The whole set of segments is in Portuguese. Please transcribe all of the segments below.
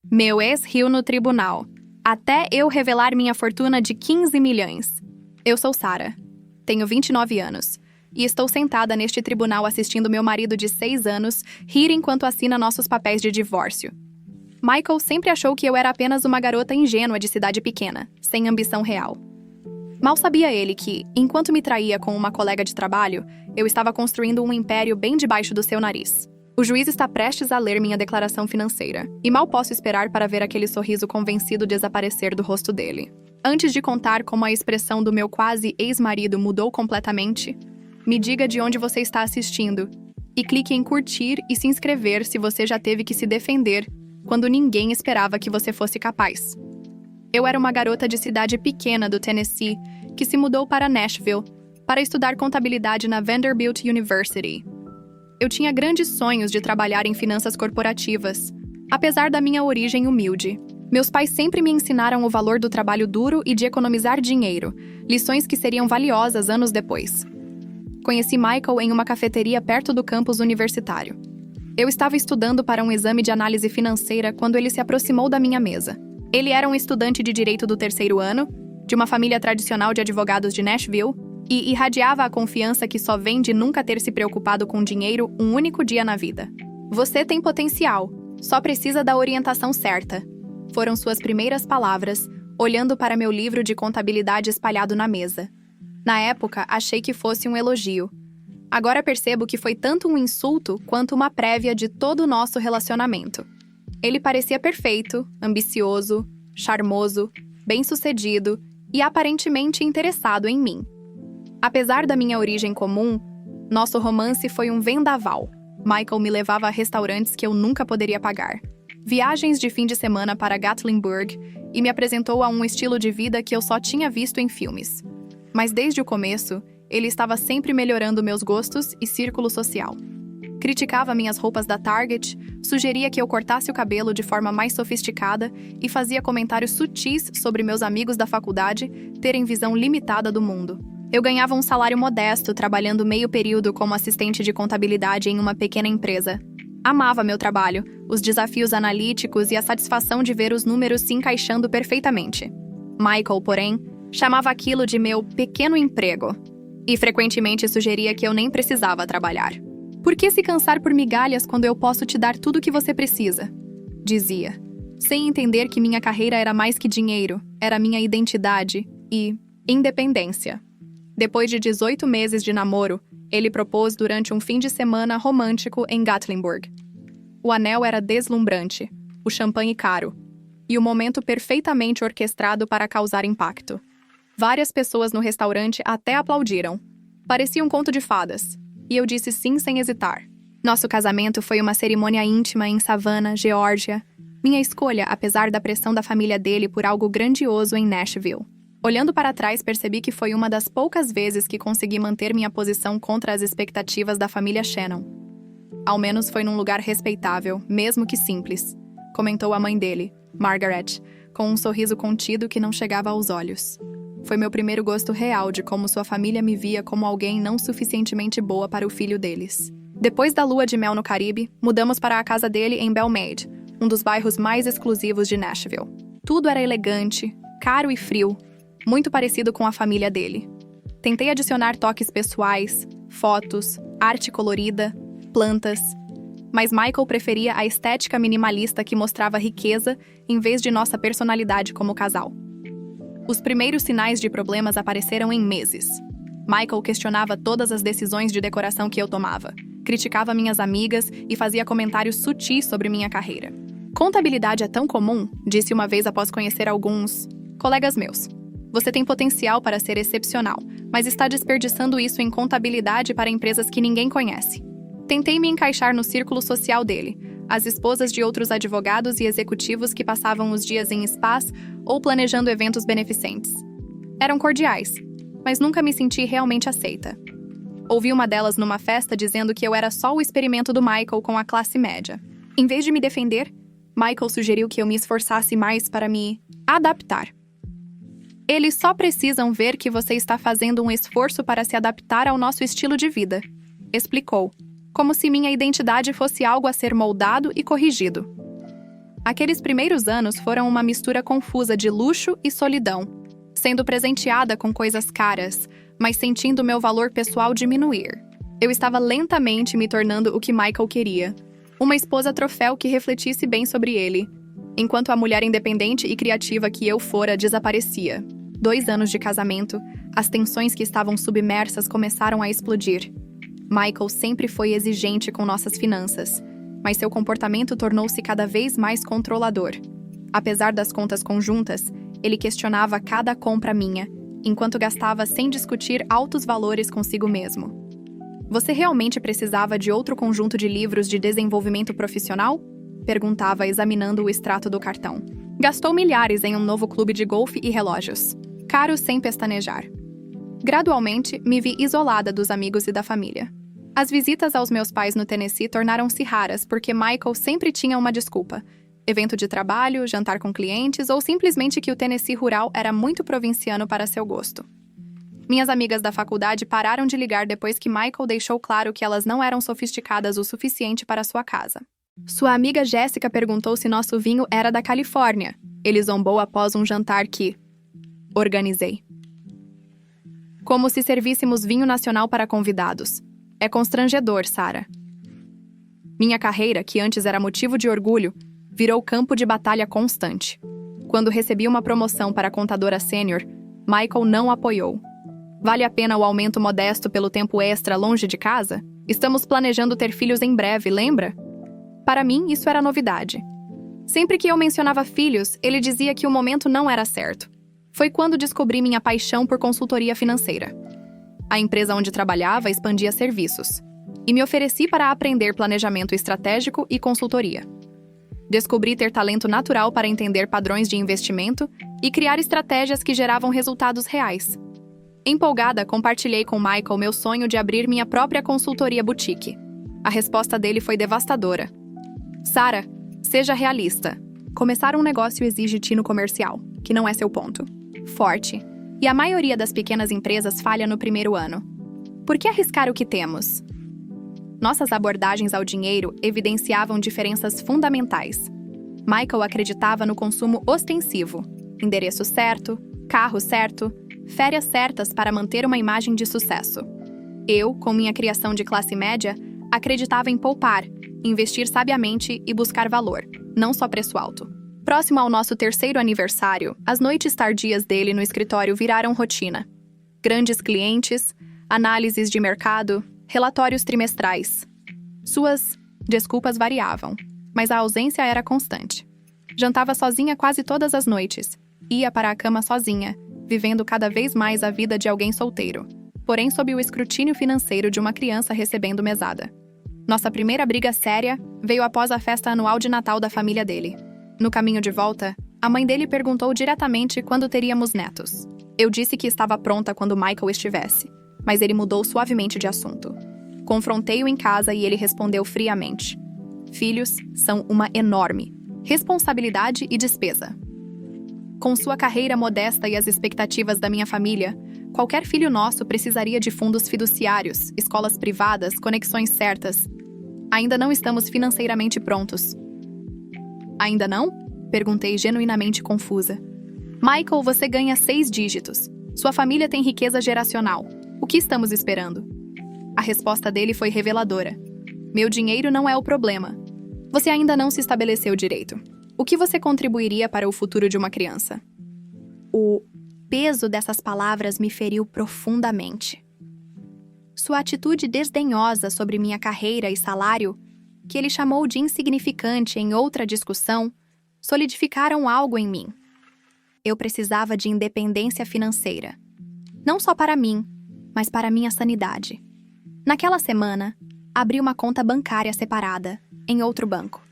Meu ex riu no tribunal, até eu revelar minha fortuna de 15 milhões. Eu sou Sarah, tenho 29 anos, e estou sentada neste tribunal assistindo meu marido de 6 anos rir enquanto assina nossos papéis de divórcio. Michael sempre achou que eu era apenas uma garota ingênua de cidade pequena, sem ambição real. Mal sabia ele que, enquanto me traía com uma colega de trabalho, eu estava construindo um império bem debaixo do seu nariz. O juiz está prestes a ler minha declaração financeira, e mal posso esperar para ver aquele sorriso convencido desaparecer do rosto dele. Antes de contar como a expressão do meu quase ex-marido mudou completamente, me diga de onde você está assistindo, e clique em curtir e se inscrever se você já teve que se defender quando ninguém esperava que você fosse capaz. Eu era uma garota de cidade pequena do Tennessee que se mudou para Nashville para estudar contabilidade na Vanderbilt University. Eu tinha grandes sonhos de trabalhar em finanças corporativas, apesar da minha origem humilde. Meus pais sempre me ensinaram o valor do trabalho duro e de economizar dinheiro, lições que seriam valiosas anos depois. Conheci Michael em uma cafeteria perto do campus universitário. Eu estava estudando para um exame de análise financeira quando ele se aproximou da minha mesa. Ele era um estudante de direito do 3º ano, de uma família tradicional de advogados de Nashville, e irradiava a confiança que só vem de nunca ter se preocupado com dinheiro um único dia na vida. Você tem potencial, só precisa da orientação certa. Foram suas primeiras palavras, olhando para meu livro de contabilidade espalhado na mesa. Na época, achei que fosse um elogio. Agora percebo que foi tanto um insulto quanto uma prévia de todo o nosso relacionamento. Ele parecia perfeito, ambicioso, charmoso, bem-sucedido e aparentemente interessado em mim. Apesar da minha origem comum, nosso romance foi um vendaval. Michael me levava a restaurantes que eu nunca poderia pagar, viagens de fim de semana para Gatlinburg e me apresentou a um estilo de vida que eu só tinha visto em filmes. Mas desde o começo, ele estava sempre melhorando meus gostos e círculo social. Criticava minhas roupas da Target, sugeria que eu cortasse o cabelo de forma mais sofisticada e fazia comentários sutis sobre meus amigos da faculdade terem visão limitada do mundo. Eu ganhava um salário modesto trabalhando meio período como assistente de contabilidade em uma pequena empresa. Amava meu trabalho, os desafios analíticos e a satisfação de ver os números se encaixando perfeitamente. Michael, porém, chamava aquilo de meu pequeno emprego e frequentemente sugeria que eu nem precisava trabalhar. Por que se cansar por migalhas quando eu posso te dar tudo o que você precisa? Dizia, sem entender que minha carreira era mais que dinheiro, era minha identidade e independência. Depois de 18 meses de namoro, ele propôs durante um fim de semana romântico em Gatlinburg. O anel era deslumbrante, o champanhe caro, e o momento perfeitamente orquestrado para causar impacto. Várias pessoas no restaurante até aplaudiram. Parecia um conto de fadas, e eu disse sim sem hesitar. Nosso casamento foi uma cerimônia íntima em Savannah, Geórgia. Minha escolha, apesar da pressão da família dele por algo grandioso em Nashville. Olhando para trás, percebi que foi uma das poucas vezes que consegui manter minha posição contra as expectativas da família Shannon. Ao menos foi num lugar respeitável, mesmo que simples, comentou a mãe dele, Margaret, com um sorriso contido que não chegava aos olhos. Foi meu primeiro gosto real de como sua família me via como alguém não suficientemente boa para o filho deles. Depois da lua de mel no Caribe, mudamos para a casa dele em Belmaid, um dos bairros mais exclusivos de Nashville. Tudo era elegante, caro e frio, muito parecido com a família dele. Tentei adicionar toques pessoais, fotos, arte colorida, plantas, mas Michael preferia a estética minimalista que mostrava riqueza em vez de nossa personalidade como casal. Os primeiros sinais de problemas apareceram em meses. Michael questionava todas as decisões de decoração que eu tomava, criticava minhas amigas e fazia comentários sutis sobre minha carreira. Contabilidade é tão comum, disse uma vez após conhecer alguns colegas meus. Você tem potencial para ser excepcional, mas está desperdiçando isso em contabilidade para empresas que ninguém conhece. Tentei me encaixar no círculo social dele, as esposas de outros advogados e executivos que passavam os dias em spas ou planejando eventos beneficentes. Eram cordiais, mas nunca me senti realmente aceita. Ouvi uma delas numa festa dizendo que eu era só o experimento do Michael com a classe média. Em vez de me defender, Michael sugeriu que eu me esforçasse mais para me adaptar. Eles só precisam ver que você está fazendo um esforço para se adaptar ao nosso estilo de vida, explicou, como se minha identidade fosse algo a ser moldado e corrigido. Aqueles primeiros anos foram uma mistura confusa de luxo e solidão, sendo presenteada com coisas caras, mas sentindo meu valor pessoal diminuir. Eu estava lentamente me tornando o que Michael queria, uma esposa troféu que refletisse bem sobre ele, enquanto a mulher independente e criativa que eu fora desaparecia. 2 anos de casamento, as tensões que estavam submersas começaram a explodir. Michael sempre foi exigente com nossas finanças, mas seu comportamento tornou-se cada vez mais controlador. Apesar das contas conjuntas, ele questionava cada compra minha, enquanto gastava sem discutir altos valores consigo mesmo. Você realmente precisava de outro conjunto de livros de desenvolvimento profissional? Perguntava, examinando o extrato do cartão. Gastou milhares em um novo clube de golfe e relógios. Caro sem pestanejar. Gradualmente, me vi isolada dos amigos e da família. As visitas aos meus pais no Tennessee tornaram-se raras porque Michael sempre tinha uma desculpa. Evento de trabalho, jantar com clientes ou simplesmente que o Tennessee rural era muito provinciano para seu gosto. Minhas amigas da faculdade pararam de ligar depois que Michael deixou claro que elas não eram sofisticadas o suficiente para sua casa. Sua amiga Jéssica perguntou se nosso vinho era da Califórnia. Ele zombou após um jantar que organizei. Como se servíssemos vinho nacional para convidados. É constrangedor, Sarah. Minha carreira, que antes era motivo de orgulho, virou campo de batalha constante. Quando recebi uma promoção para contadora sênior, Michael não apoiou. Vale a pena o aumento modesto pelo tempo extra longe de casa? Estamos planejando ter filhos em breve, lembra? Para mim, isso era novidade. Sempre que eu mencionava filhos, ele dizia que o momento não era certo. Foi quando descobri minha paixão por consultoria financeira. A empresa onde trabalhava expandia serviços, e me ofereci para aprender planejamento estratégico e consultoria. Descobri ter talento natural para entender padrões de investimento e criar estratégias que geravam resultados reais. Empolgada, compartilhei com Michael meu sonho de abrir minha própria consultoria boutique. A resposta dele foi devastadora. Sarah, seja realista. Começar um negócio exige tino comercial, que não é seu ponto. Forte. E a maioria das pequenas empresas falha no primeiro ano. Por que arriscar o que temos? Nossas abordagens ao dinheiro evidenciavam diferenças fundamentais. Michael acreditava no consumo ostensivo, endereço certo, carro certo, férias certas para manter uma imagem de sucesso. Eu, com minha criação de classe média, acreditava em poupar, investir sabiamente e buscar valor, não só preço alto. Próximo ao nosso 3º aniversário, as noites tardias dele no escritório viraram rotina. Grandes clientes, análises de mercado, relatórios trimestrais. Suas desculpas variavam, mas a ausência era constante. Jantava sozinha quase todas as noites, ia para a cama sozinha, vivendo cada vez mais a vida de alguém solteiro, porém sob o escrutínio financeiro de uma criança recebendo mesada. Nossa primeira briga séria veio após a festa anual de Natal da família dele. No caminho de volta, a mãe dele perguntou diretamente quando teríamos netos. Eu disse que estava pronta quando Michael estivesse, mas ele mudou suavemente de assunto. Confrontei-o em casa e ele respondeu friamente. Filhos são uma enorme responsabilidade e despesa. Com sua carreira modesta e as expectativas da minha família, qualquer filho nosso precisaria de fundos fiduciários, escolas privadas, conexões certas. Ainda não estamos financeiramente prontos. Ainda não? Perguntei genuinamente confusa. Michael, você ganha 6 dígitos. Sua família tem riqueza geracional. O que estamos esperando? A resposta dele foi reveladora. Meu dinheiro não é o problema. Você ainda não se estabeleceu direito. O que você contribuiria para o futuro de uma criança? O peso dessas palavras me feriu profundamente. Sua atitude desdenhosa sobre minha carreira e salário, que ele chamou de insignificante em outra discussão, solidificaram algo em mim. Eu precisava de independência financeira. Não só para mim, mas para minha sanidade. Naquela semana, abri uma conta bancária separada, em outro banco.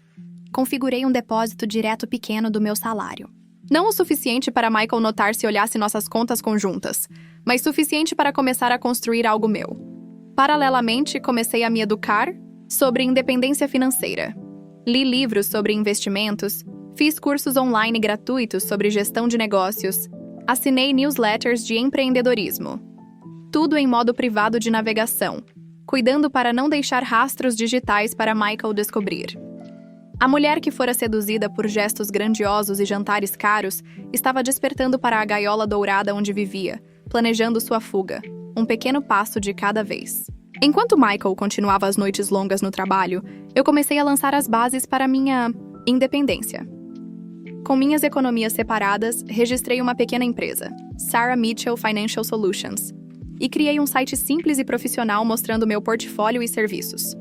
Configurei um depósito direto pequeno do meu salário. Não o suficiente para Michael notar se olhasse nossas contas conjuntas, mas suficiente para começar a construir algo meu. Paralelamente, comecei a me educar sobre independência financeira. Li livros sobre investimentos, fiz cursos online gratuitos sobre gestão de negócios, assinei newsletters de empreendedorismo. Tudo em modo privado de navegação, cuidando para não deixar rastros digitais para Michael descobrir. A mulher que fora seduzida por gestos grandiosos e jantares caros estava despertando para a gaiola dourada onde vivia, planejando sua fuga, um pequeno passo de cada vez. Enquanto Michael continuava as noites longas no trabalho, eu comecei a lançar as bases para minha independência. Com minhas economias separadas, registrei uma pequena empresa, Sarah Mitchell Financial Solutions, e criei um site simples e profissional mostrando meu portfólio e serviços.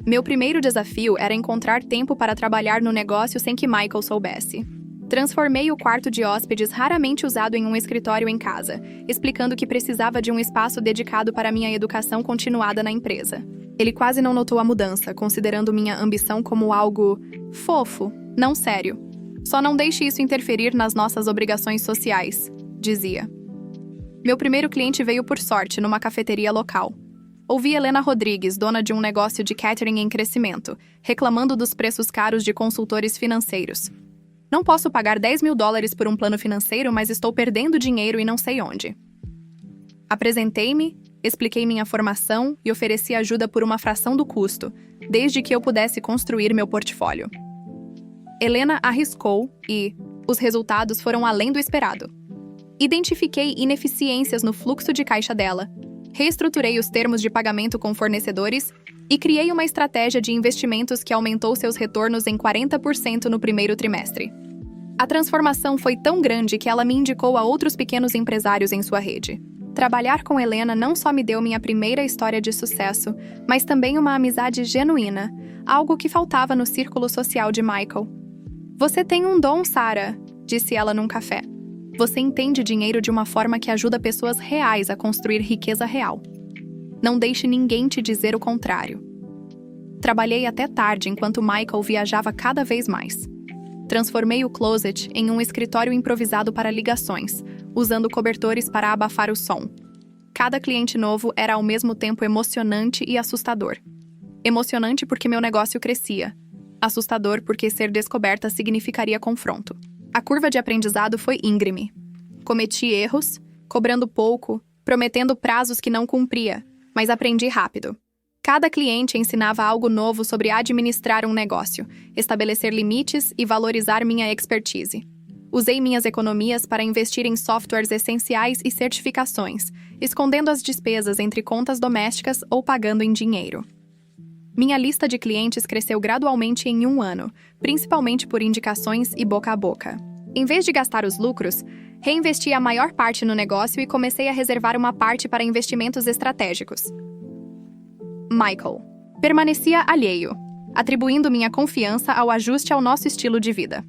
Meu primeiro desafio era encontrar tempo para trabalhar no negócio sem que Michael soubesse. Transformei o quarto de hóspedes raramente usado em um escritório em casa, explicando que precisava de um espaço dedicado para minha educação continuada na empresa. Ele quase não notou a mudança, considerando minha ambição como algo fofo, não sério. Só não deixe isso interferir nas nossas obrigações sociais, dizia. Meu primeiro cliente veio por sorte, numa cafeteria local. Ouvi Helena Rodrigues, dona de um negócio de catering em crescimento, reclamando dos preços caros de consultores financeiros. Não posso pagar $10.000 por um plano financeiro, mas estou perdendo dinheiro e não sei onde. Apresentei-me, expliquei minha formação e ofereci ajuda por uma fração do custo, desde que eu pudesse construir meu portfólio. Helena arriscou e os resultados foram além do esperado. Identifiquei ineficiências no fluxo de caixa dela, reestruturei os termos de pagamento com fornecedores e criei uma estratégia de investimentos que aumentou seus retornos em 40% no primeiro trimestre. A transformação foi tão grande que ela me indicou a outros pequenos empresários em sua rede. Trabalhar com Helena não só me deu minha primeira história de sucesso, mas também uma amizade genuína, algo que faltava no círculo social de Michael. Você tem um dom, Sarah, disse ela num café. Você entende dinheiro de uma forma que ajuda pessoas reais a construir riqueza real. Não deixe ninguém te dizer o contrário. Trabalhei até tarde enquanto Michael viajava cada vez mais. Transformei o closet em um escritório improvisado para ligações, usando cobertores para abafar o som. Cada cliente novo era ao mesmo tempo emocionante e assustador. Emocionante porque meu negócio crescia. Assustador porque ser descoberta significaria confronto. A curva de aprendizado foi íngreme. Cometi erros, cobrando pouco, prometendo prazos que não cumpria, mas aprendi rápido. Cada cliente ensinava algo novo sobre administrar um negócio, estabelecer limites e valorizar minha expertise. Usei minhas economias para investir em softwares essenciais e certificações, escondendo as despesas entre contas domésticas ou pagando em dinheiro. Minha lista de clientes cresceu gradualmente em 1 ano, principalmente por indicações e boca a boca. Em vez de gastar os lucros, reinvesti a maior parte no negócio e comecei a reservar uma parte para investimentos estratégicos. Michael. Permanecia alheio, atribuindo minha confiança ao ajuste ao nosso estilo de vida.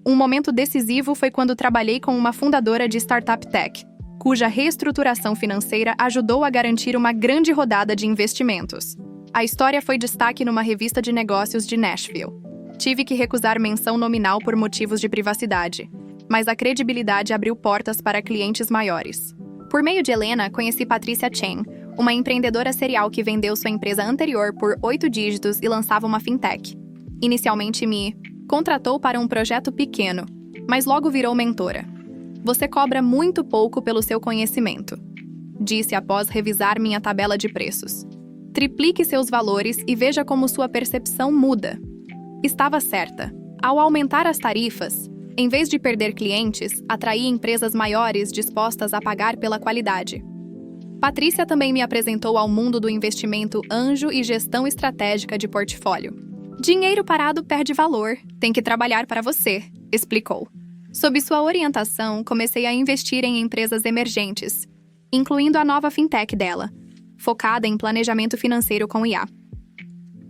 Um momento decisivo foi quando trabalhei com uma fundadora de startup tech, cuja reestruturação financeira ajudou a garantir uma grande rodada de investimentos. A história foi destaque numa revista de negócios de Nashville. Tive que recusar menção nominal por motivos de privacidade, mas a credibilidade abriu portas para clientes maiores. Por meio de Helena, conheci Patricia Chen, uma empreendedora serial que vendeu sua empresa anterior por 8 dígitos e lançava uma fintech. Inicialmente me contratou para um projeto pequeno, mas logo virou mentora. Você cobra muito pouco pelo seu conhecimento, disse após revisar minha tabela de preços. Triplique seus valores e veja como sua percepção muda. Estava certa. Ao aumentar as tarifas, em vez de perder clientes, atraí empresas maiores dispostas a pagar pela qualidade. Patrícia também me apresentou ao mundo do investimento anjo e gestão estratégica de portfólio. Dinheiro parado perde valor, tem que trabalhar para você, explicou. Sob sua orientação, comecei a investir em empresas emergentes, incluindo a nova fintech dela, focada em planejamento financeiro com IA.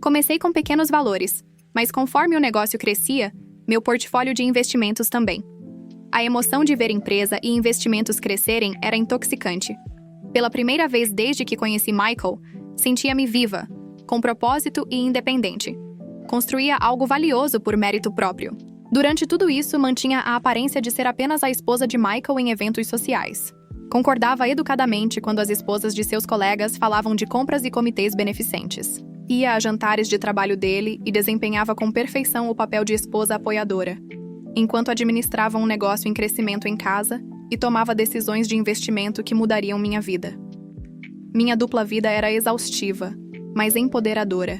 Comecei com pequenos valores, mas conforme o negócio crescia, meu portfólio de investimentos também. A emoção de ver empresa e investimentos crescerem era intoxicante. Pela primeira vez desde que conheci Michael, sentia-me viva, com propósito e independente. Construía algo valioso por mérito próprio. Durante tudo isso, mantinha a aparência de ser apenas a esposa de Michael em eventos sociais. Concordava educadamente quando as esposas de seus colegas falavam de compras e comitês beneficentes. Ia a jantares de trabalho dele e desempenhava com perfeição o papel de esposa apoiadora, enquanto administrava um negócio em crescimento em casa e tomava decisões de investimento que mudariam minha vida. Minha dupla vida era exaustiva, mas empoderadora.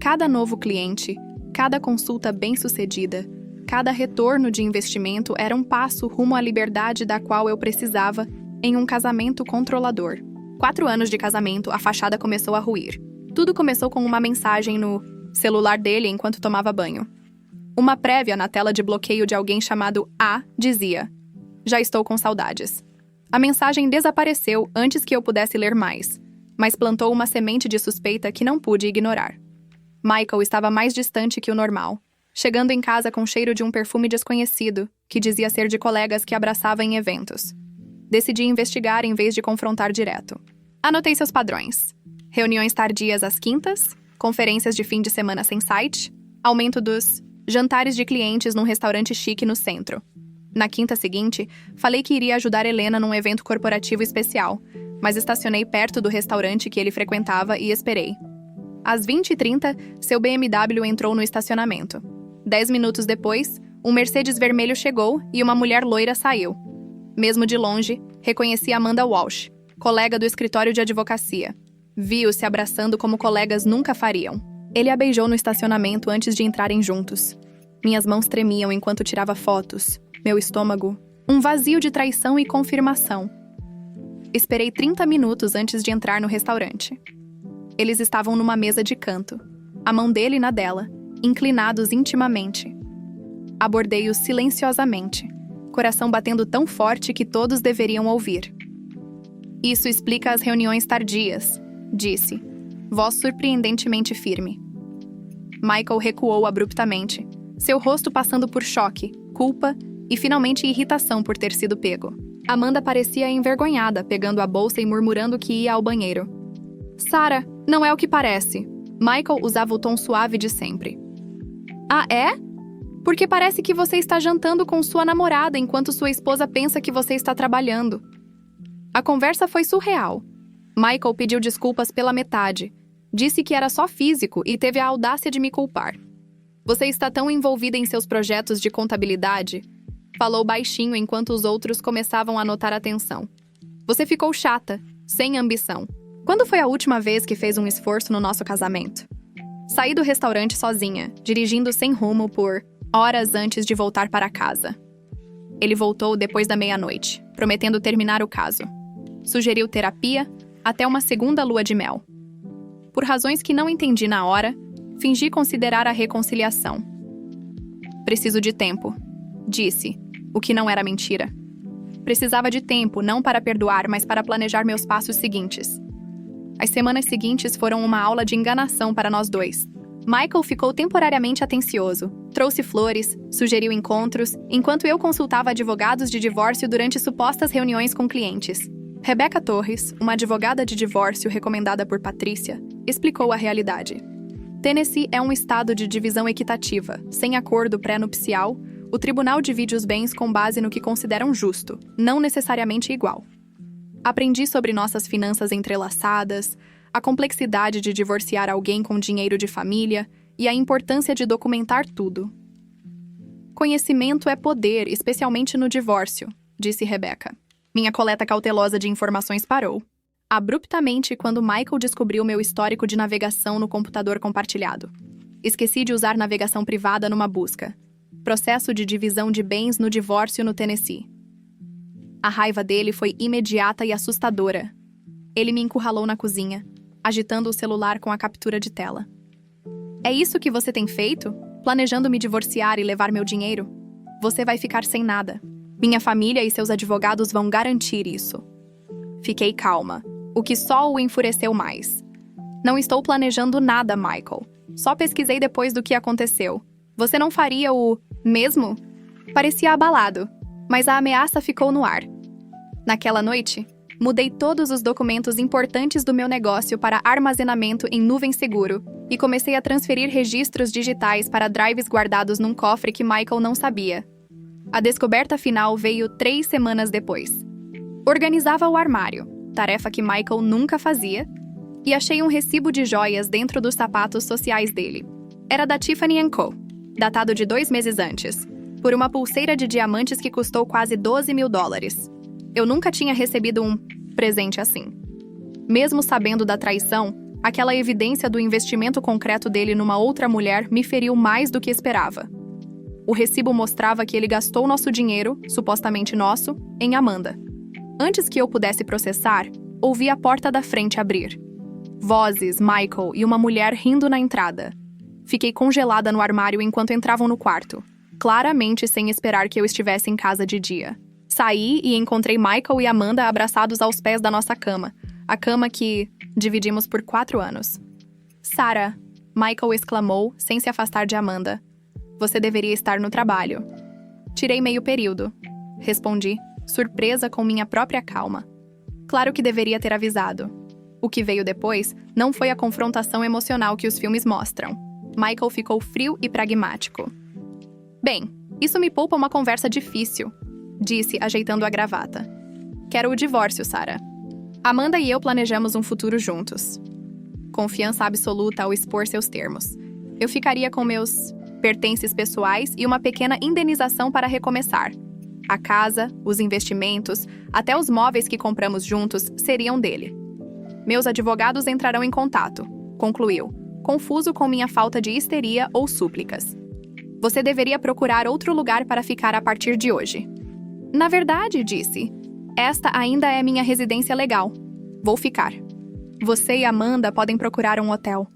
Cada novo cliente, Cada consulta bem-sucedida, cada retorno de investimento era um passo rumo à liberdade da qual eu precisava em um casamento controlador. 4 anos de casamento, a fachada começou a ruir. Tudo começou com uma mensagem no celular dele enquanto tomava banho. Uma prévia na tela de bloqueio de alguém chamado A dizia: "Já estou com saudades." A mensagem desapareceu antes que eu pudesse ler mais, mas plantou uma semente de suspeita que não pude ignorar. Michael estava mais distante que o normal, chegando em casa com cheiro de um perfume desconhecido, que dizia ser de colegas que abraçava em eventos. Decidi investigar em vez de confrontar direto. Anotei seus padrões: reuniões tardias às quintas, conferências de fim de semana sem site, aumento dos jantares de clientes num restaurante chique no centro. Na quinta seguinte, falei que iria ajudar Helena num evento corporativo especial, mas estacionei perto do restaurante que ele frequentava e esperei. Às 20h30, seu BMW entrou no estacionamento. 10 minutos depois, um Mercedes vermelho chegou e uma mulher loira saiu. Mesmo de longe, reconheci Amanda Walsh, colega do escritório de advocacia. Vi-os se abraçando como colegas nunca fariam. Ele a beijou no estacionamento antes de entrarem juntos. Minhas mãos tremiam enquanto tirava fotos. Meu estômago, um vazio de traição e confirmação. Esperei 30 minutos antes de entrar no restaurante. Eles estavam numa mesa de canto, a mão dele na dela, inclinados intimamente. Abordei-os silenciosamente, coração batendo tão forte que todos deveriam ouvir. "Isso explica as reuniões tardias", disse, voz surpreendentemente firme. Michael recuou abruptamente, seu rosto passando por choque, culpa e finalmente irritação por ter sido pego. Amanda parecia envergonhada, pegando a bolsa e murmurando que ia ao banheiro. "Sarah, não é o que parece." Michael usava o tom suave de sempre. "Ah, é? Porque parece que você está jantando com sua namorada enquanto sua esposa pensa que você está trabalhando." A conversa foi surreal. Michael pediu desculpas pela metade. Disse que era só físico e teve a audácia de me culpar. "Você está tão envolvida em seus projetos de contabilidade?" Falou baixinho enquanto os outros começavam a notar a tensão. "Você ficou chata, sem ambição. Quando foi a última vez que fez um esforço no nosso casamento?" Saí do restaurante sozinha, dirigindo sem rumo por horas antes de voltar para casa. Ele voltou depois da meia-noite, prometendo terminar o caso. Sugeriu terapia até uma segunda lua de mel. Por razões que não entendi na hora, fingi considerar a reconciliação. "Preciso de tempo", disse, o que não era mentira. Precisava de tempo, não para perdoar, mas para planejar meus passos seguintes. As semanas seguintes foram uma aula de enganação para nós dois. Michael ficou temporariamente atencioso, trouxe flores, sugeriu encontros, enquanto eu consultava advogados de divórcio durante supostas reuniões com clientes. Rebecca Torres, uma advogada de divórcio recomendada por Patrícia, explicou a realidade. Tennessee é um estado de divisão equitativa. Sem acordo pré-nupcial, o tribunal divide os bens com base no que consideram justo, não necessariamente igual. Aprendi sobre nossas finanças entrelaçadas, a complexidade de divorciar alguém com dinheiro de família e a importância de documentar tudo. "Conhecimento é poder, especialmente no divórcio", disse Rebecca. Minha coleta cautelosa de informações parou abruptamente quando Michael descobriu meu histórico de navegação no computador compartilhado. Esqueci de usar navegação privada numa busca. Processo de divisão de bens no divórcio no Tennessee. A raiva dele foi imediata e assustadora. Ele me encurralou na cozinha, agitando o celular com a captura de tela. "É isso que você tem feito? Planejando me divorciar e levar meu dinheiro? Você vai ficar sem nada. Minha família e seus advogados vão garantir isso." Fiquei calma, o que só o enfureceu mais. "Não estou planejando nada, Michael. Só pesquisei depois do que aconteceu. Você não faria o mesmo?" Parecia abalado, mas a ameaça ficou no ar. Naquela noite, mudei todos os documentos importantes do meu negócio para armazenamento em nuvem seguro e comecei a transferir registros digitais para drives guardados num cofre que Michael não sabia. A descoberta final veio 3 semanas depois. Organizava o armário, tarefa que Michael nunca fazia, e achei um recibo de joias dentro dos sapatos sociais dele. Era da Tiffany & Co., datado de 2 meses antes, por uma pulseira de diamantes que custou quase $12.000. Eu nunca tinha recebido um presente assim. Mesmo sabendo da traição, Aquela evidência do investimento concreto dele numa outra mulher me feriu mais do que esperava. O recibo mostrava que ele gastou nosso dinheiro, supostamente nosso, em Amanda. Antes que eu pudesse processar, ouvi a porta da frente abrir. Vozes, Michael e uma mulher rindo na entrada. Fiquei congelada no armário enquanto entravam no quarto, claramente sem esperar que eu estivesse em casa de dia. Saí e encontrei Michael e Amanda abraçados aos pés da nossa cama, a cama que dividimos por 4 anos. Sarah, Michael exclamou, sem se afastar de Amanda. Você deveria estar no trabalho. Tirei meio período. Respondi, surpresa com minha própria calma. Claro que deveria ter avisado. O que veio depois não foi a confrontação emocional que os filmes mostram. Michael ficou frio e pragmático. Bem, isso me poupa uma conversa difícil, disse, ajeitando a gravata. Quero o divórcio, Sarah. Amanda e eu planejamos um futuro juntos. Confiança absoluta ao expor seus termos. Eu ficaria com meus pertences pessoais e uma pequena indenização para recomeçar. A casa, os investimentos, até os móveis que compramos juntos seriam dele. Meus advogados entrarão em contato, concluiu, confuso com minha falta de histeria ou súplicas. Você deveria procurar outro lugar para ficar a partir de hoje. Na verdade, disse, esta ainda é minha residência legal. Vou ficar. Você e Amanda podem procurar um hotel.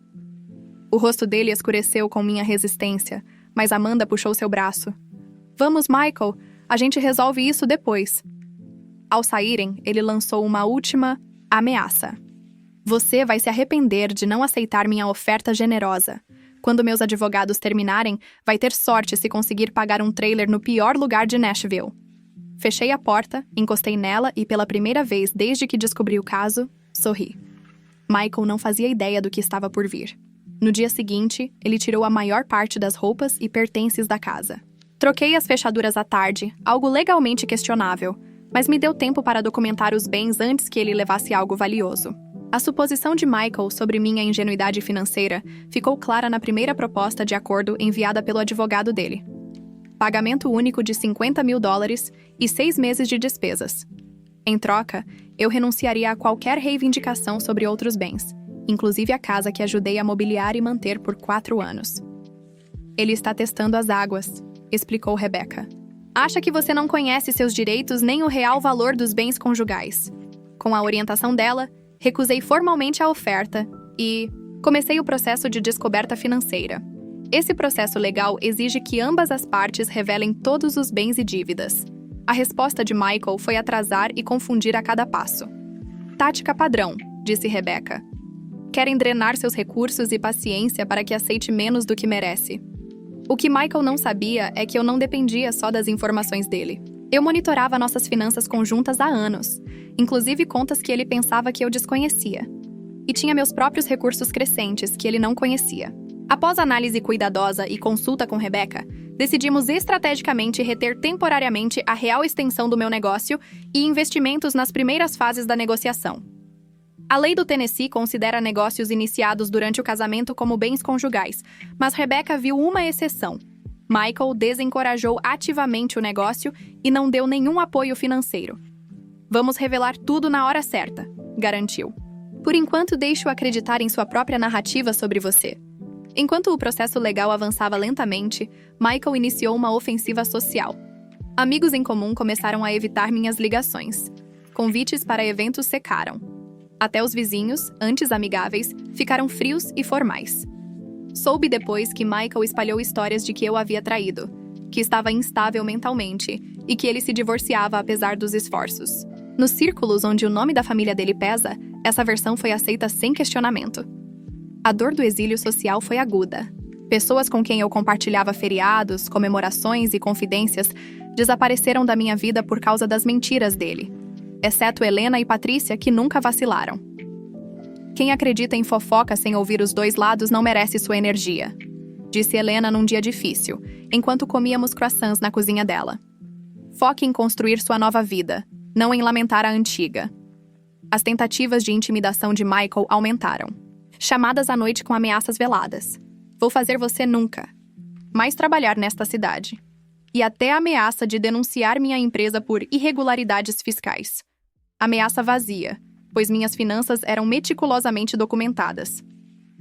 O rosto dele escureceu com minha resistência, mas Amanda puxou seu braço. Vamos, Michael, a gente resolve isso depois. Ao saírem, ele lançou uma última ameaça. Você vai se arrepender de não aceitar minha oferta generosa. Quando meus advogados terminarem, vai ter sorte se conseguir pagar um trailer no pior lugar de Nashville. Fechei a porta, encostei nela e, pela primeira vez desde que descobri o caso, sorri. Michael não fazia ideia do que estava por vir. No dia seguinte, ele tirou a maior parte das roupas e pertences da casa. Troquei as fechaduras à tarde, algo legalmente questionável, mas me deu tempo para documentar os bens antes que ele levasse algo valioso. A suposição de Michael sobre minha ingenuidade financeira ficou clara na primeira proposta de acordo enviada pelo advogado dele. Pagamento único de $50 mil e 6 meses de despesas. Em troca, eu renunciaria a qualquer reivindicação sobre outros bens, inclusive a casa que ajudei a mobiliar e manter por 4 anos. Ele está testando as águas, explicou Rebecca. Acha que você não conhece seus direitos nem o real valor dos bens conjugais. Com a orientação dela, recusei formalmente a oferta e comecei o processo de descoberta financeira. Esse processo legal exige que ambas as partes revelem todos os bens e dívidas. A resposta de Michael foi atrasar e confundir a cada passo. Tática padrão, disse Rebecca. Querem drenar seus recursos e paciência para que aceite menos do que merece. O que Michael não sabia é que eu não dependia só das informações dele. Eu monitorava nossas finanças conjuntas há anos, inclusive contas que ele pensava que eu desconhecia. E tinha meus próprios recursos crescentes que ele não conhecia. Após análise cuidadosa e consulta com Rebecca, decidimos estrategicamente reter temporariamente a real extensão do meu negócio e investimentos nas primeiras fases da negociação. A lei do Tennessee considera negócios iniciados durante o casamento como bens conjugais, mas Rebecca viu uma exceção. Michael desencorajou ativamente o negócio e não deu nenhum apoio financeiro. Vamos revelar tudo na hora certa, garantiu. Por enquanto, deixo acreditar em sua própria narrativa sobre você. Enquanto o processo legal avançava lentamente, Michael iniciou uma ofensiva social. Amigos em comum começaram a evitar minhas ligações. Convites para eventos secaram. Até os vizinhos, antes amigáveis, ficaram frios e formais. Soube depois que Michael espalhou histórias de que eu havia traído, que estava instável mentalmente e que ele se divorciava apesar dos esforços. Nos círculos onde o nome da família dele pesa, essa versão foi aceita sem questionamento. A dor do exílio social foi aguda. Pessoas com quem eu compartilhava feriados, comemorações e confidências desapareceram da minha vida por causa das mentiras dele, exceto Helena e Patrícia, que nunca vacilaram. Quem acredita em fofoca sem ouvir os dois lados não merece sua energia, disse Helena num dia difícil, enquanto comíamos croissants na cozinha dela. Foque em construir sua nova vida, não em lamentar a antiga. As tentativas de intimidação de Michael aumentaram. Chamadas à noite com ameaças veladas. Vou fazer você nunca mais trabalhar nesta cidade. E até a ameaça de denunciar minha empresa por irregularidades fiscais. Ameaça vazia, pois minhas finanças eram meticulosamente documentadas.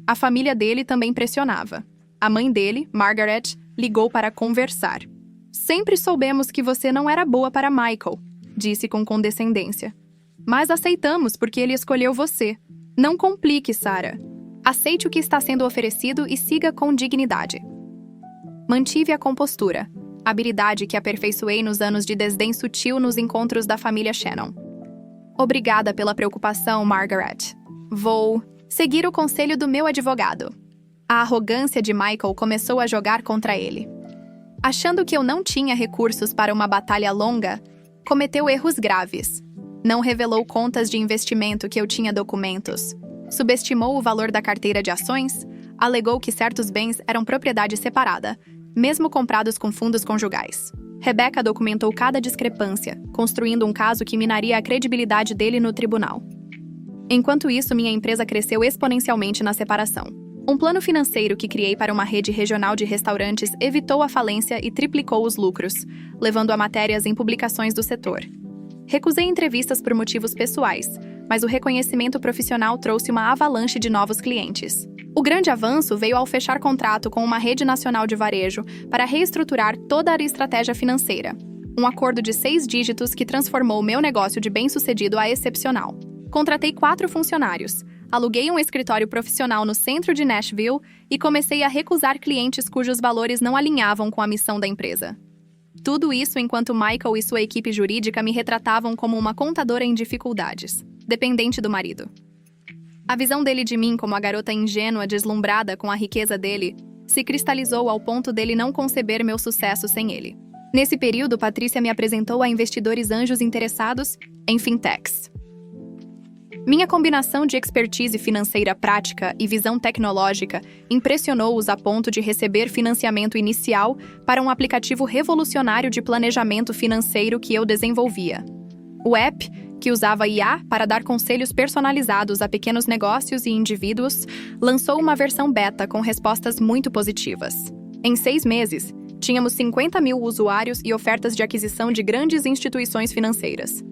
A família dele também pressionava. A mãe dele, Margaret, ligou para conversar. Sempre soubemos que você não era boa para Michael, disse com condescendência. Mas aceitamos porque ele escolheu você. Não complique, Sarah. Aceite o que está sendo oferecido e siga com dignidade. Mantive a compostura, habilidade que aperfeiçoei nos anos de desdém sutil nos encontros da família Shannon. Obrigada pela preocupação, Margaret. Vou seguir o conselho do meu advogado. A arrogância de Michael começou a jogar contra ele. Achando que eu não tinha recursos para uma batalha longa, cometeu erros graves. Não revelou contas de investimento que eu tinha documentos. Subestimou o valor da carteira de ações, alegou que certos bens eram propriedade separada, mesmo comprados com fundos conjugais. Rebecca documentou cada discrepância, construindo um caso que minaria a credibilidade dele no tribunal. Enquanto isso, minha empresa cresceu exponencialmente na separação. Um plano financeiro que criei para uma rede regional de restaurantes evitou a falência e triplicou os lucros, levando a matérias em publicações do setor. Recusei entrevistas por motivos pessoais, mas o reconhecimento profissional trouxe uma avalanche de novos clientes. O grande avanço veio ao fechar contrato com uma rede nacional de varejo para reestruturar toda a estratégia financeira. Um acordo de 6 dígitos que transformou meu negócio de bem-sucedido a excepcional. Contratei 4 funcionários, aluguei um escritório profissional no centro de Nashville e comecei a recusar clientes cujos valores não alinhavam com a missão da empresa. Tudo isso enquanto Michael e sua equipe jurídica me retratavam como uma contadora em dificuldades, dependente do marido. A visão dele de mim como a garota ingênua deslumbrada com a riqueza dele se cristalizou ao ponto dele não conceber meu sucesso sem ele. Nesse período, Patrícia me apresentou a investidores anjos interessados em fintechs. Minha combinação de expertise financeira prática e visão tecnológica impressionou-os a ponto de receber financiamento inicial para um aplicativo revolucionário de planejamento financeiro que eu desenvolvia. O app, que usava IA para dar conselhos personalizados a pequenos negócios e indivíduos, lançou uma versão beta com respostas muito positivas. Em 6 meses, tínhamos 50 mil usuários e ofertas de aquisição de grandes instituições financeiras.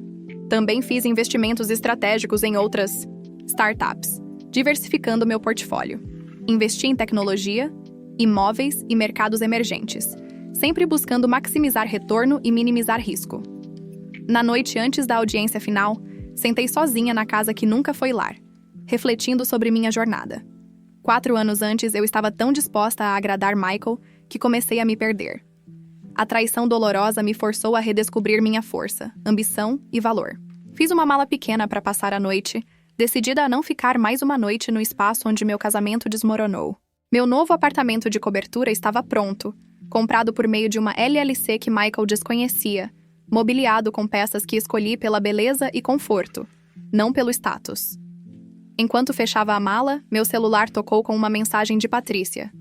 Também fiz investimentos estratégicos em outras startups, diversificando meu portfólio. Investi em tecnologia, imóveis e mercados emergentes, sempre buscando maximizar retorno e minimizar risco. Na noite antes da audiência final, sentei sozinha na casa que nunca foi lar, refletindo sobre minha jornada. 4 anos antes, eu estava tão disposta a agradar Michael que comecei a me perder. A traição dolorosa me forçou a redescobrir minha força, ambição e valor. Fiz uma mala pequena para passar a noite, decidida a não ficar mais uma noite no espaço onde meu casamento desmoronou. Meu novo apartamento de cobertura estava pronto, comprado por meio de uma LLC que Michael desconhecia, mobiliado com peças que escolhi pela beleza e conforto, não pelo status. Enquanto fechava a mala, meu celular tocou com uma mensagem de Patrícia.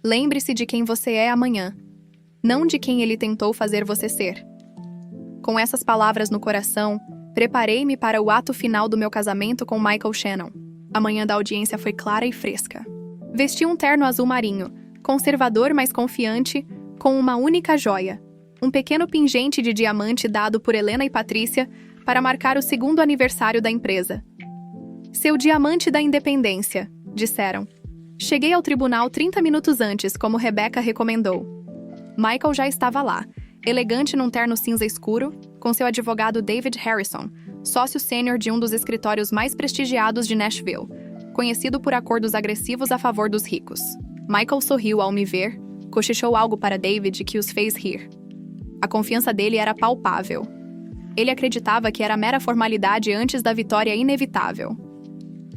Lembre-se de quem você é amanhã, não de quem ele tentou fazer você ser. Com essas palavras no coração, preparei-me para o ato final do meu casamento com Michael Shannon. A manhã da audiência foi clara e fresca. Vesti um terno azul marinho, conservador mas confiante, com uma única joia, um pequeno pingente de diamante dado por Helena e Patrícia para marcar o 2º aniversário da empresa. Seu diamante da independência, disseram. Cheguei ao tribunal 30 minutos antes, como Rebecca recomendou. Michael já estava lá, elegante num terno cinza escuro, com seu advogado David Harrison, sócio sênior de um dos escritórios mais prestigiados de Nashville, conhecido por acordos agressivos a favor dos ricos. Michael sorriu ao me ver, cochichou algo para David que os fez rir. A confiança dele era palpável. Ele acreditava que era mera formalidade antes da vitória inevitável.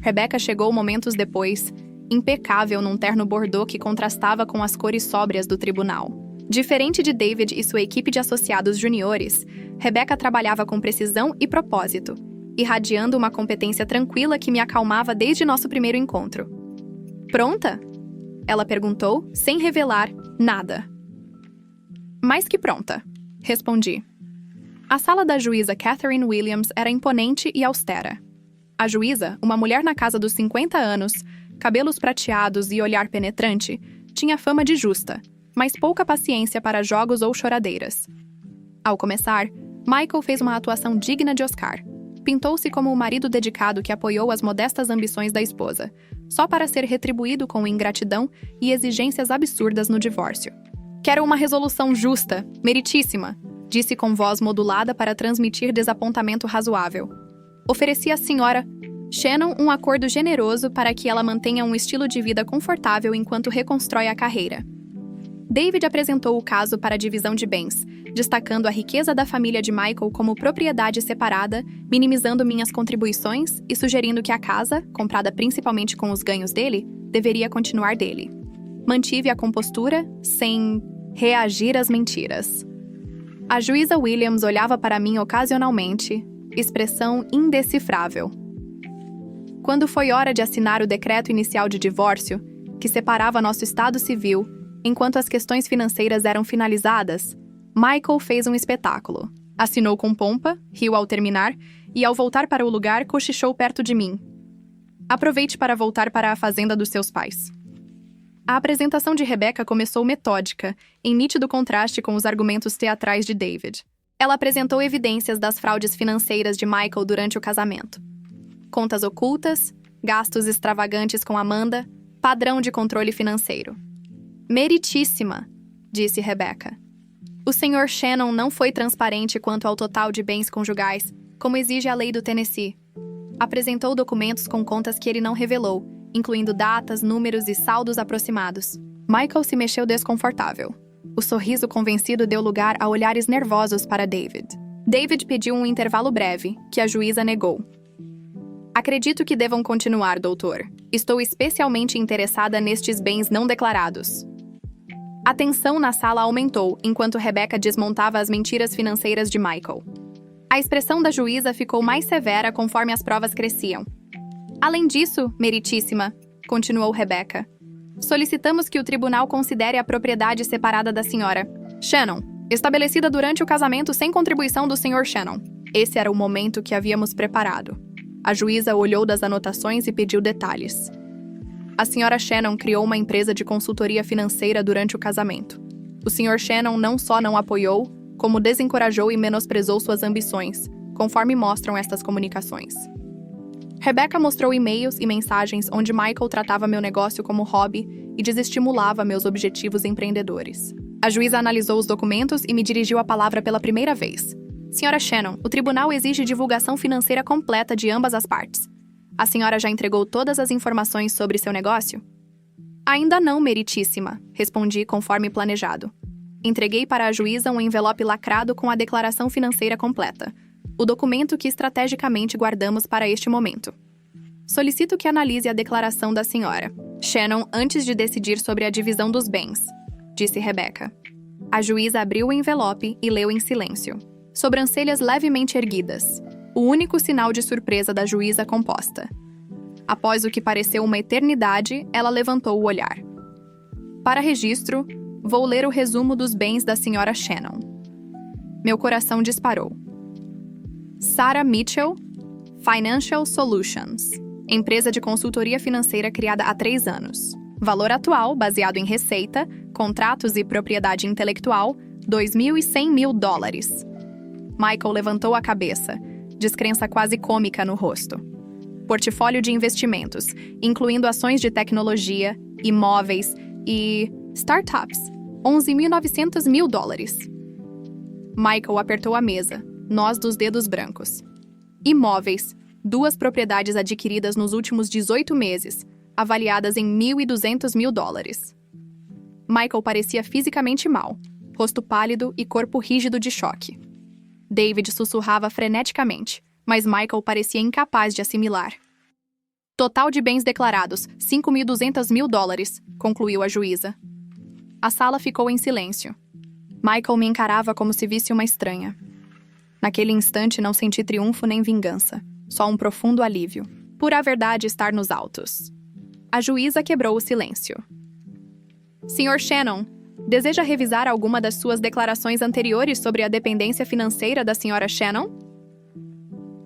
Rebecca chegou momentos depois, impecável num terno bordô que contrastava com as cores sóbrias do tribunal. Diferente de David e sua equipe de associados juniores, Rebecca trabalhava com precisão e propósito, irradiando uma competência tranquila que me acalmava desde nosso primeiro encontro. Pronta? Ela perguntou, sem revelar nada. Mais que pronta, respondi. A sala da juíza Catherine Williams era imponente e austera. A juíza, uma mulher na casa dos 50 anos, cabelos prateados e olhar penetrante, tinha fama de justa, mas pouca paciência para jogos ou choradeiras. Ao começar, Michael fez uma atuação digna de Oscar. Pintou-se como o marido dedicado que apoiou as modestas ambições da esposa, só para ser retribuído com ingratidão e exigências absurdas no divórcio. Quero uma resolução justa, meritíssima, disse com voz modulada para transmitir desapontamento razoável. Ofereci à senhora Shannon um acordo generoso para que ela mantenha um estilo de vida confortável enquanto reconstrói a carreira. David apresentou o caso para a divisão de bens, destacando a riqueza da família de Michael como propriedade separada, minimizando minhas contribuições e sugerindo que a casa, comprada principalmente com os ganhos dele, deveria continuar dele. Mantive a compostura, sem reagir às mentiras. A juíza Williams olhava para mim ocasionalmente, expressão indecifrável. Quando foi hora de assinar o decreto inicial de divórcio, que separava nosso estado civil, enquanto as questões financeiras eram finalizadas, Michael fez um espetáculo. Assinou com pompa, riu ao terminar e, ao voltar para o lugar, cochichou perto de mim. Aproveite para voltar para a fazenda dos seus pais. A apresentação de Rebecca começou metódica, em nítido contraste com os argumentos teatrais de David. Ela apresentou evidências das fraudes financeiras de Michael durante o casamento. Contas ocultas, gastos extravagantes com Amanda, padrão de controle financeiro. Meritíssima, disse Rebecca. O Sr. Shannon não foi transparente quanto ao total de bens conjugais, como exige a lei do Tennessee. Apresentou documentos com contas que ele não revelou, incluindo datas, números e saldos aproximados. Michael se mexeu desconfortável. O sorriso convencido deu lugar a olhares nervosos para David. David pediu um intervalo breve, que a juíza negou. Acredito que devam continuar, doutor. Estou especialmente interessada nestes bens não declarados. A tensão na sala aumentou enquanto Rebecca desmontava as mentiras financeiras de Michael. A expressão da juíza ficou mais severa conforme as provas cresciam. Além disso, meritíssima, continuou Rebecca, solicitamos que o tribunal considere a propriedade separada da senhora Shannon, estabelecida durante o casamento sem contribuição do Sr. Shannon. Esse era o momento que havíamos preparado. A juíza olhou das anotações e pediu detalhes. A senhora Shannon criou uma empresa de consultoria financeira durante o casamento. O Sr. Shannon não só não apoiou, como desencorajou e menosprezou suas ambições, conforme mostram estas comunicações. Rebecca mostrou e-mails e mensagens onde Michael tratava meu negócio como hobby e desestimulava meus objetivos empreendedores. A juíza analisou os documentos e me dirigiu a palavra pela primeira vez. Senhora Shannon, o tribunal exige divulgação financeira completa de ambas as partes. A senhora já entregou todas as informações sobre seu negócio? Ainda não, meritíssima, respondi conforme planejado. Entreguei para a juíza um envelope lacrado com a declaração financeira completa, o documento que estrategicamente guardamos para este momento. Solicito que analise a declaração da senhora Shannon antes de decidir sobre a divisão dos bens, disse Rebecca. A juíza abriu o envelope e leu em silêncio, sobrancelhas levemente erguidas, o único sinal de surpresa da juíza composta. Após o que pareceu uma eternidade, ela levantou o olhar. Para registro, vou ler o resumo dos bens da senhora Shannon. Meu coração disparou. Sarah Mitchell, Financial Solutions, empresa de consultoria financeira criada há 3 anos. Valor atual, baseado em receita, contratos e propriedade intelectual, $2.100.000. Michael levantou a cabeça, descrença quase cômica no rosto. Portfólio de investimentos, incluindo ações de tecnologia, imóveis e startups, $11.900.000. Michael apertou a mesa, nós dos dedos brancos. Imóveis, 2 propriedades adquiridas nos últimos 18 meses, avaliadas em $1.200.000. Michael parecia fisicamente mal, rosto pálido e corpo rígido de choque. David sussurrava freneticamente, mas Michael parecia incapaz de assimilar. Total de bens declarados, $5.200.000, concluiu a juíza. A sala ficou em silêncio. Michael me encarava como se visse uma estranha. Naquele instante não senti triunfo nem vingança, só um profundo alívio, por a verdade estar nos autos. A juíza quebrou o silêncio. Sr. Shannon, deseja revisar alguma das suas declarações anteriores sobre a dependência financeira da Sra. Shannon?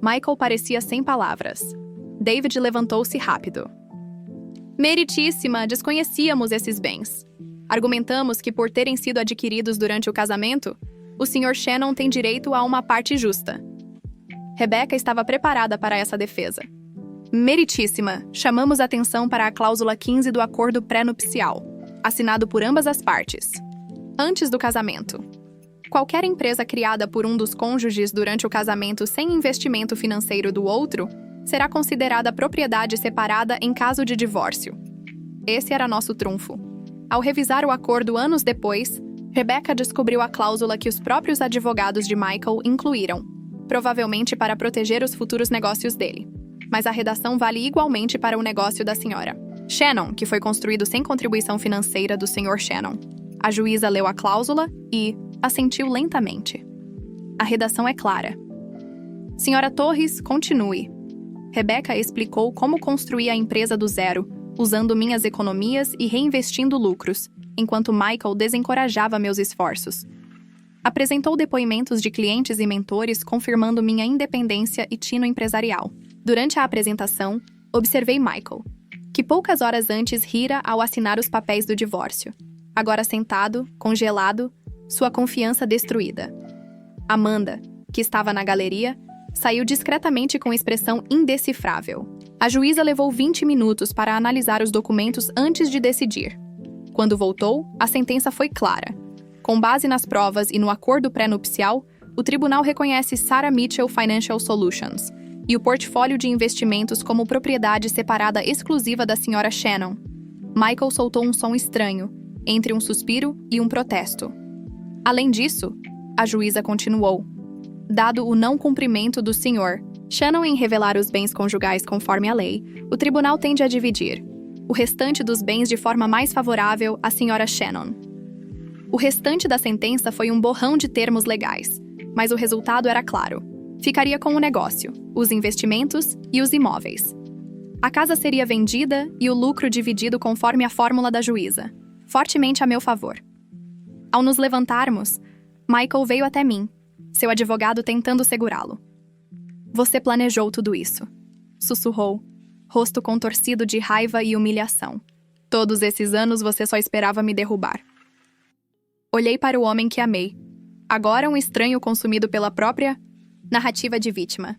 Michael parecia sem palavras. David levantou-se rápido. Meritíssima, desconhecíamos esses bens. Argumentamos que, por terem sido adquiridos durante o casamento, o Sr. Shannon tem direito a uma parte justa. Rebecca estava preparada para essa defesa. Meritíssima, chamamos atenção para a cláusula 15 do acordo pré-nupcial, assinado por ambas as partes. Antes do casamento. Qualquer empresa criada por um dos cônjuges durante o casamento sem investimento financeiro do outro será considerada propriedade separada em caso de divórcio. Esse era nosso trunfo. Ao revisar o acordo anos depois, Rebecca descobriu a cláusula que os próprios advogados de Michael incluíram, provavelmente para proteger os futuros negócios dele. Mas a redação vale igualmente para o negócio da senhora Shannon, que foi construído sem contribuição financeira do Sr. Shannon. A juíza leu a cláusula e assentiu lentamente. A redação é clara. Senhora Torres, continue. Rebecca explicou como construir a empresa do zero, usando minhas economias e reinvestindo lucros, enquanto Michael desencorajava meus esforços. Apresentou depoimentos de clientes e mentores confirmando minha independência e tino empresarial. Durante a apresentação, observei Michael, que poucas horas antes rira ao assinar os papéis do divórcio. Agora sentado, congelado, sua confiança destruída. Amanda, que estava na galeria, saiu discretamente com expressão indecifrável. A juíza levou 20 minutos para analisar os documentos antes de decidir. Quando voltou, a sentença foi clara. Com base nas provas e no acordo pré-nupcial, o tribunal reconhece Sarah Mitchell Financial Solutions e o portfólio de investimentos como propriedade separada exclusiva da senhora Shannon. Michael soltou um som estranho, entre um suspiro e um protesto. Além disso, a juíza continuou. Dado o não cumprimento do Sr. Shannon em revelar os bens conjugais conforme a lei, o tribunal tende a dividir o restante dos bens de forma mais favorável à senhora Shannon. O restante da sentença foi um borrão de termos legais, mas o resultado era claro. Ficaria com o negócio, os investimentos e os imóveis. A casa seria vendida e o lucro dividido conforme a fórmula da juíza, fortemente a meu favor. Ao nos levantarmos, Michael veio até mim, seu advogado tentando segurá-lo. Você planejou tudo isso, sussurrou, rosto contorcido de raiva e humilhação. Todos esses anos você só esperava me derrubar. Olhei para o homem que amei, agora um estranho consumido pela própria narrativa de vítima.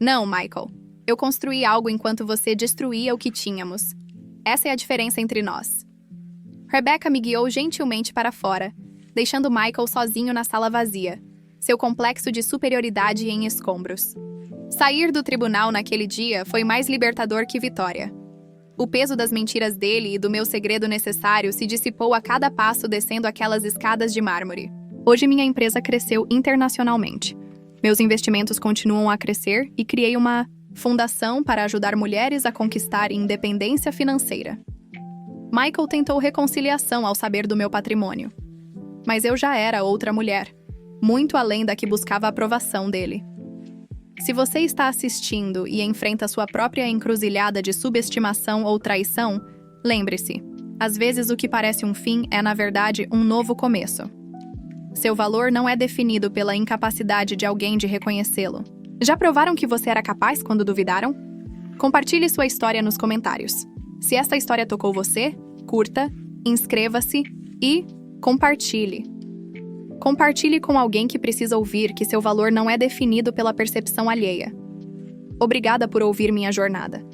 Não, Michael. Eu construí algo enquanto você destruía o que tínhamos. Essa é a diferença entre nós. Rebecca me guiou gentilmente para fora, deixando Michael sozinho na sala vazia, seu complexo de superioridade em escombros. Sair do tribunal naquele dia foi mais libertador que vitória. O peso das mentiras dele e do meu segredo necessário se dissipou a cada passo descendo aquelas escadas de mármore. Hoje minha empresa cresceu internacionalmente. Meus investimentos continuam a crescer e criei uma fundação para ajudar mulheres a conquistar independência financeira. Michael tentou reconciliação ao saber do meu patrimônio. Mas eu já era outra mulher, muito além da que buscava a aprovação dele. Se você está assistindo e enfrenta sua própria encruzilhada de subestimação ou traição, lembre-se, às vezes o que parece um fim é, na verdade, um novo começo. Seu valor não é definido pela incapacidade de alguém de reconhecê-lo. Já provaram que você era capaz quando duvidaram? Compartilhe sua história nos comentários. Se esta história tocou você, curta, inscreva-se e compartilhe. Compartilhe com alguém que precisa ouvir que seu valor não é definido pela percepção alheia. Obrigada por ouvir minha jornada.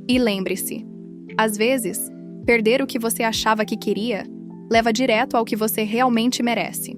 E lembre-se, às vezes, perder o que você achava que queria leva direto ao que você realmente merece.